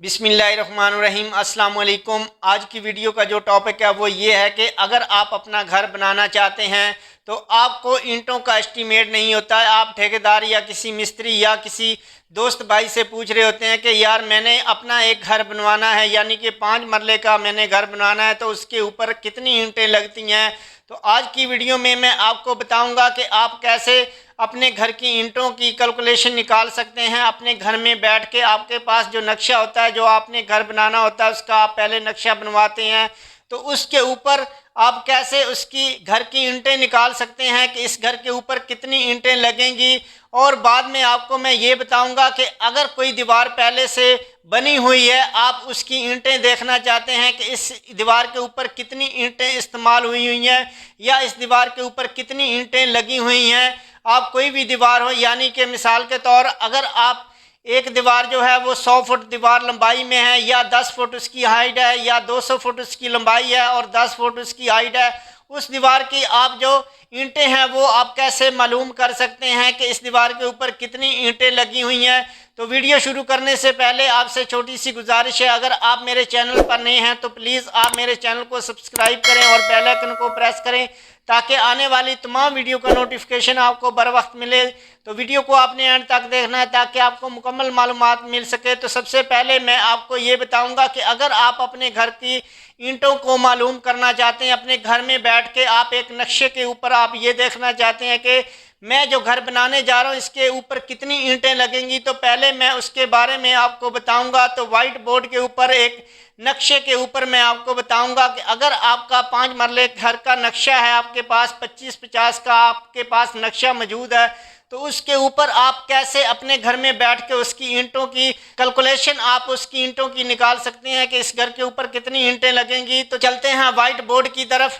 बिस्मिल्लाहिर्रहमानिर्रहीम अस्सलाम वालेकुम। आज की वीडियो का जो टॉपिक है वो ये है कि अगर आप अपना घर बनाना चाहते हैं तो आपको ईंटों का एस्टीमेट नहीं होता है। आप ठेकेदार या किसी मिस्त्री या किसी दोस्त भाई से पूछ रहे होते हैं कि यार मैंने अपना एक घर बनवाना है, यानी कि 5 मरले का मैंने घर बनाना है, तो उसके ऊपर कितनी ईंटें लगती हैं। तो आज की वीडियो में मैं आपको बताऊंगा कि आप कैसे अपने घर की ईंटों की कैलकुलेशन निकाल सकते हैं। अपने घर में बैठ के आपके पास जो नक्शा होता है, जो आपने घर बनाना होता है, उसका आप पहले नक्शा बनवाते हैं, तो उसके ऊपर आप कैसे उसकी घर की ईंटें निकाल सकते हैं कि इस घर के ऊपर कितनी ईंटें लगेंगी। और बाद में आपको मैं ये बताऊंगा कि अगर कोई दीवार पहले से बनी हुई है, आप उसकी ईंटें देखना चाहते हैं कि इस दीवार के ऊपर कितनी ईंटें इस्तेमाल हुई हैं या इस दीवार के ऊपर कितनी ईंटें लगी हुई हैं। आप कोई भी दीवार हो, यानी कि मिसाल के तौर अगर आप एक दीवार जो है वो 100 फुट दीवार लंबाई में है, या 10 फुट उसकी हाइट है, या 200 फुट उसकी लंबाई है और 10 फुट उसकी हाइट है, उस दीवार की आप जो ईंटें हैं वो आप कैसे मालूम कर सकते हैं कि इस दीवार के ऊपर कितनी ईंटें लगी हुई हैं। तो वीडियो शुरू करने से पहले आपसे छोटी सी गुजारिश है, अगर आप मेरे चैनल पर नए हैं तो प्लीज़ आप मेरे चैनल को सब्सक्राइब करें और बेल आइकन को प्रेस करें ताकि आने वाली तमाम वीडियो का नोटिफिकेशन आपको बर वक्त मिले। तो वीडियो को आपने एंड तक देखना है ताकि आपको मुकम्मल मालूमात मिल सके। तो सबसे पहले मैं आपको ये बताऊंगा कि अगर आप अपने घर की ईंटों को मालूम करना चाहते हैं, अपने घर में बैठ के आप एक नक्शे के ऊपर आप ये देखना चाहते हैं कि मैं जो घर बनाने जा रहा हूँ इसके ऊपर कितनी ईंटें लगेंगी, तो पहले मैं उसके बारे में आपको बताऊंगा। तो वाइट बोर्ड के ऊपर एक नक्शे के ऊपर मैं आपको बताऊंगा कि अगर आपका 5 मरले घर का नक्शा है, आपके पास 25-50 का आपके पास नक्शा मौजूद है, तो उसके ऊपर आप कैसे अपने घर में बैठ के उसकी ईंटों की कैलकुलेशन आप उसकी ईंटों की निकाल सकते हैं कि इस घर के ऊपर कितनी ईंटें लगेंगी। तो चलते हैं वाइट बोर्ड की तरफ।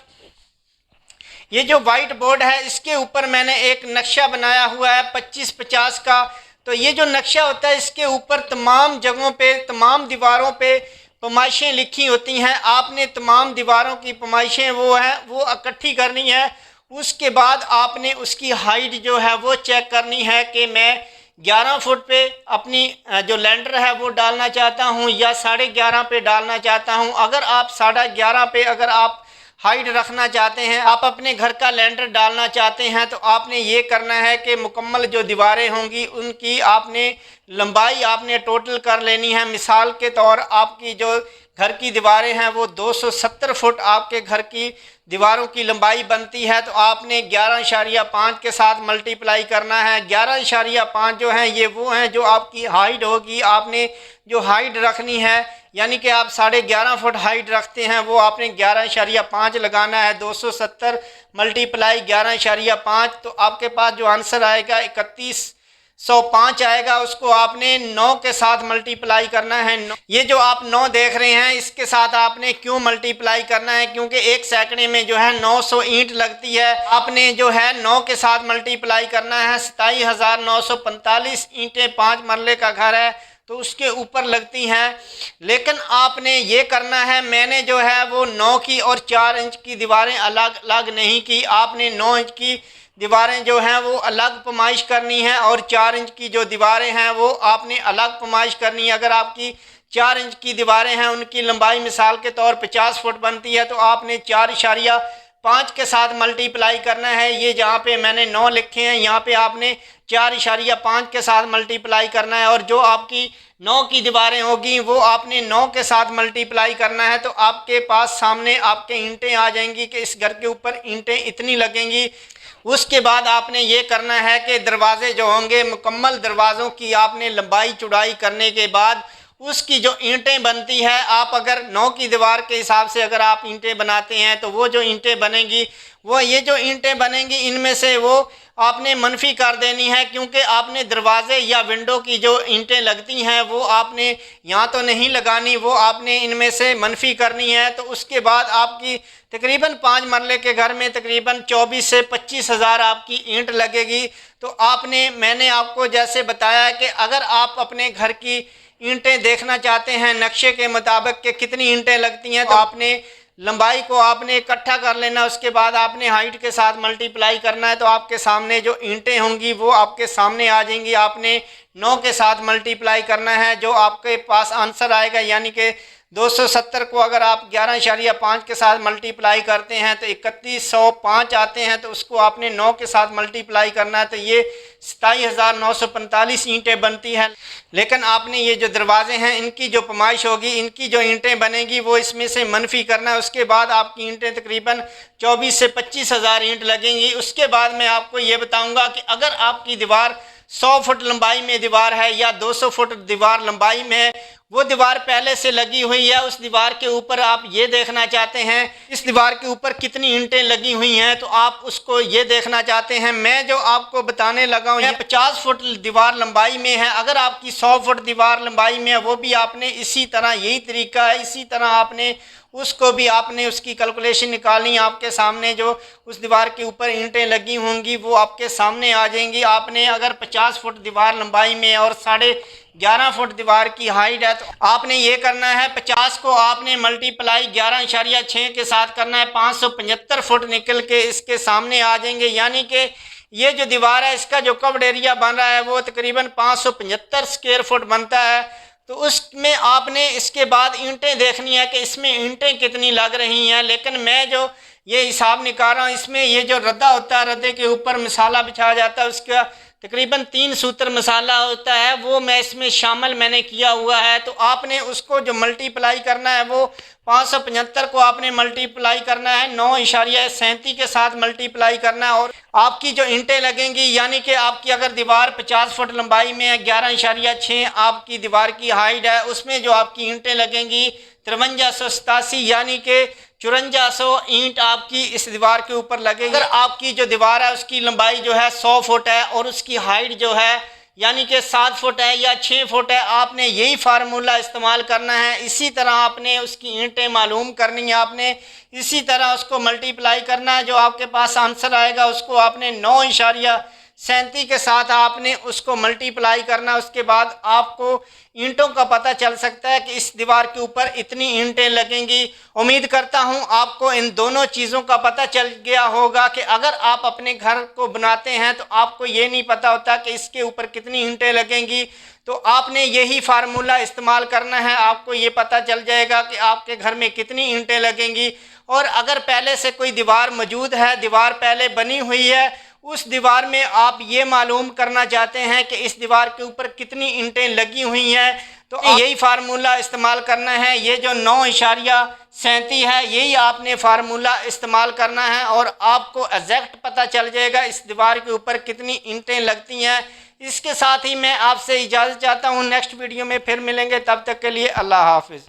ये जो वाइट बोर्ड है इसके ऊपर मैंने एक नक्शा बनाया हुआ है 25-50 का। तो ये जो नक्शा होता है इसके ऊपर तमाम जगहों पे, तमाम दीवारों पे पैमाइशें लिखी होती हैं। आपने तमाम दीवारों की पैमाइशें वो इकट्ठी करनी है। उसके बाद आपने उसकी हाइट जो है वो चेक करनी है कि मैं 11 फुट पे अपनी जो लैंडर है वो डालना चाहता हूँ या 11.5 पे डालना चाहता हूँ। अगर आप 11.5 पे अगर आप हाइट रखना चाहते हैं, आप अपने घर का लैंडर डालना चाहते हैं, तो आपने ये करना है कि मुकम्मल जो दीवारें होंगी उनकी आपने लंबाई आपने टोटल कर लेनी है। मिसाल के तौर आपकी जो घर की दीवारें हैं वो 270 फुट आपके घर की दीवारों की लंबाई बनती है, तो आपने 11.5 के साथ मल्टीप्लाई करना है। 11.5 जो हैं ये वो हैं जो आपकी हाइट होगी। आपने जो हाइट रखनी है, यानी कि आप 11.5 फुट हाइट रखते हैं, वो आपने 11.5 लगाना है। 270 मल्टीप्लाई 11.5, तो आपके पास जो आंसर आएगा 3105 आएगा। उसको आपने 9 के साथ मल्टीप्लाई करना है। ये जो आप 9 देख रहे हैं इसके साथ आपने क्यों मल्टीप्लाई करना है, क्योंकि एक सैकड़े में जो है 900 ईंट लगती है। आपने जो है 9 के साथ मल्टीप्लाई करना है। 27,945 ईंटें 5 मरले का घर है तो उसके ऊपर लगती हैं। लेकिन आपने ये करना है, मैंने जो है वो 9 की और 4 इंच की दीवारें अलग अलग नहीं की। आपने 9 इंच की दीवारें जो हैं वो अलग पैमाइश करनी है और 4 इंच की जो दीवारें हैं वो आपने अलग पैमाइश करनी है। अगर आपकी 4 इंच की दीवारें हैं, उनकी लंबाई मिसाल के तौर 50 फुट बनती है, तो आपने 4.5 के साथ मल्टीप्लाई करना है। ये जहाँ पे मैंने 9 लिखे हैं यहाँ पे आपने 4.5 के साथ मल्टीप्लाई करना है, और जो आपकी 9 की दीवारें होगी वो आपने 9 के साथ मल्टीप्लाई करना है। तो आपके पास सामने आपके ईंटें आ जाएंगी कि इस घर के ऊपर ईंटें इतनी लगेंगी। उसके बाद आपने ये करना है कि दरवाजे जो होंगे, मुकम्मल दरवाज़ों की आपने लंबाई चौड़ाई करने के बाद उसकी जो ईंटें बनती है, आप अगर 9 की दीवार के हिसाब से अगर आप ईंटें बनाते हैं तो वो जो ईंटें बनेंगी वो ये जो ईंटें बनेंगी इनमें से वो आपने मनफी कर देनी है, क्योंकि आपने दरवाजे या विंडो की जो ईंटें लगती हैं वो आपने यहाँ तो नहीं लगानी, वो आपने इनमें से मनफी करनी है। तो उसके बाद आपकी तकरीबन 5 मरले के घर में तकरीबन 24 से 25 हज़ार आपकी ईंट लगेगी। तो आपने मैंने आपको जैसे बताया कि अगर आप अपने घर की ईंटें देखना चाहते हैं नक्शे के मुताबिक कि कितनी ईंटें लगती हैं, तो आपने लंबाई को आपने इकट्ठा कर लेना। उसके बाद आपने हाइट के साथ मल्टीप्लाई करना है, तो आपके सामने जो ईंटें होंगी वो आपके सामने आ जाएंगी। आपने 9 के साथ मल्टीप्लाई करना है। जो आपके पास आंसर आएगा यानी कि 270 को अगर आप 11.5 के साथ मल्टीप्लाई करते हैं तो 3105 आते हैं, तो उसको आपने 9 के साथ मल्टीप्लाई करना है, तो ये 27,945 ईंटें बनती हैं। लेकिन आपने ये जो दरवाजे हैं इनकी जो पैमाइश होगी, इनकी जो ईंटें बनेगी वो इसमें से मनफी करना है। उसके बाद आपकी ईंटें तकरीबन 24 से 25 हज़ार ईंट लगेंगी। उसके बाद मैं आपको ये बताऊंगा कि अगर आपकी दीवार 100 फुट लंबाई में दीवार है या 200 फुट दीवार लंबाई में, वो दीवार पहले से लगी हुई है, उस दीवार के ऊपर आप ये देखना चाहते हैं इस दीवार के ऊपर कितनी ईंटें लगी हुई हैं, तो आप उसको ये देखना चाहते हैं। मैं जो आपको बताने लगा हूँ ये 50 फुट दीवार लंबाई में है। अगर आपकी 100 फुट दीवार लंबाई में है वो भी आपने इसी तरह, यही तरीका है, इसी तरह आपने उसको भी आपने उसकी कैलकुलेशन निकालनी। आपके सामने जो उस दीवार के ऊपर ईंटें लगी होंगी वो आपके सामने आ जाएंगी। आपने अगर 50 फुट दीवार लंबाई में और 11.5 फुट दीवार की हाइट है तो आपने ये करना है 50 को आपने मल्टीप्लाई 11.6 के साथ करना है। 575 फुट निकल के इसके सामने आ जाएंगे। यानी कि ये जो दीवार है इसका जो कवर्ड एरिया बन रहा है वो तकरीबन 575 स्क्वायर फुट बनता है। तो उसमें आपने इसके बाद ईंटें देखनी है कि इसमें ईंटें कितनी लग रही हैं। लेकिन मैं जो ये हिसाब निकाल रहा हूँ इसमें ये जो रद्दा होता है, रद्दे के ऊपर मसाला बिछाया जाता है, उसका तकरीबन 3 सूत्र मसाला होता है, वो मैं इसमें शामिल मैंने किया हुआ है। तो आपने उसको जो मल्टीप्लाई करना है वो 575 को आपने मल्टीप्लाई करना है 9.37 के साथ मल्टीप्लाई करना है। और आपकी जो ईंटें लगेंगी यानी कि आपकी अगर दीवार 50 फुट लंबाई में है, 11.6 आपकी दीवार की हाइट है, उसमें जो आपकी ईंटें लगेंगी 5387 यानी कि 5400 ईंट आपकी इस दीवार के ऊपर लगेगी। अगर आपकी जो दीवार है उसकी लंबाई जो है 100 फुट है और उसकी हाइट जो है यानी कि 7 फुट है या 6 फुट है, आपने यही फार्मूला इस्तेमाल करना है। इसी तरह आपने उसकी ईंटें मालूम करनी है, आपने इसी तरह उसको मल्टीप्लाई करना है। जो आपके पास आंसर आएगा उसको आपने 9.37 के साथ आपने उसको मल्टीप्लाई करना। उसके बाद आपको ईंटों का पता चल सकता है कि इस दीवार के ऊपर इतनी ईंटें लगेंगी। उम्मीद करता हूं आपको इन दोनों चीज़ों का पता चल गया होगा कि अगर आप अपने घर को बनाते हैं तो आपको ये नहीं पता होता कि इसके ऊपर कितनी ईंटें लगेंगी, तो आपने यही फार्मूला इस्तेमाल करना है, आपको ये पता चल जाएगा कि आपके घर में कितनी ईंटें लगेंगी। और अगर पहले से कोई दीवार मौजूद है, दीवार पहले बनी हुई है, उस दीवार में आप ये मालूम करना चाहते हैं कि इस दीवार के ऊपर कितनी ईंटें लगी हुई हैं, तो यही फार्मूला इस्तेमाल करना है। ये जो 9.37 है यही आपने फार्मूला इस्तेमाल करना है और आपको एग्जैक्ट पता चल जाएगा इस दीवार के ऊपर कितनी ईंटें लगती हैं। इसके साथ ही मैं आपसे इजाज़त चाहता हूँ। नेक्स्ट वीडियो में फिर मिलेंगे, तब तक के लिए अल्लाह हाफिज़।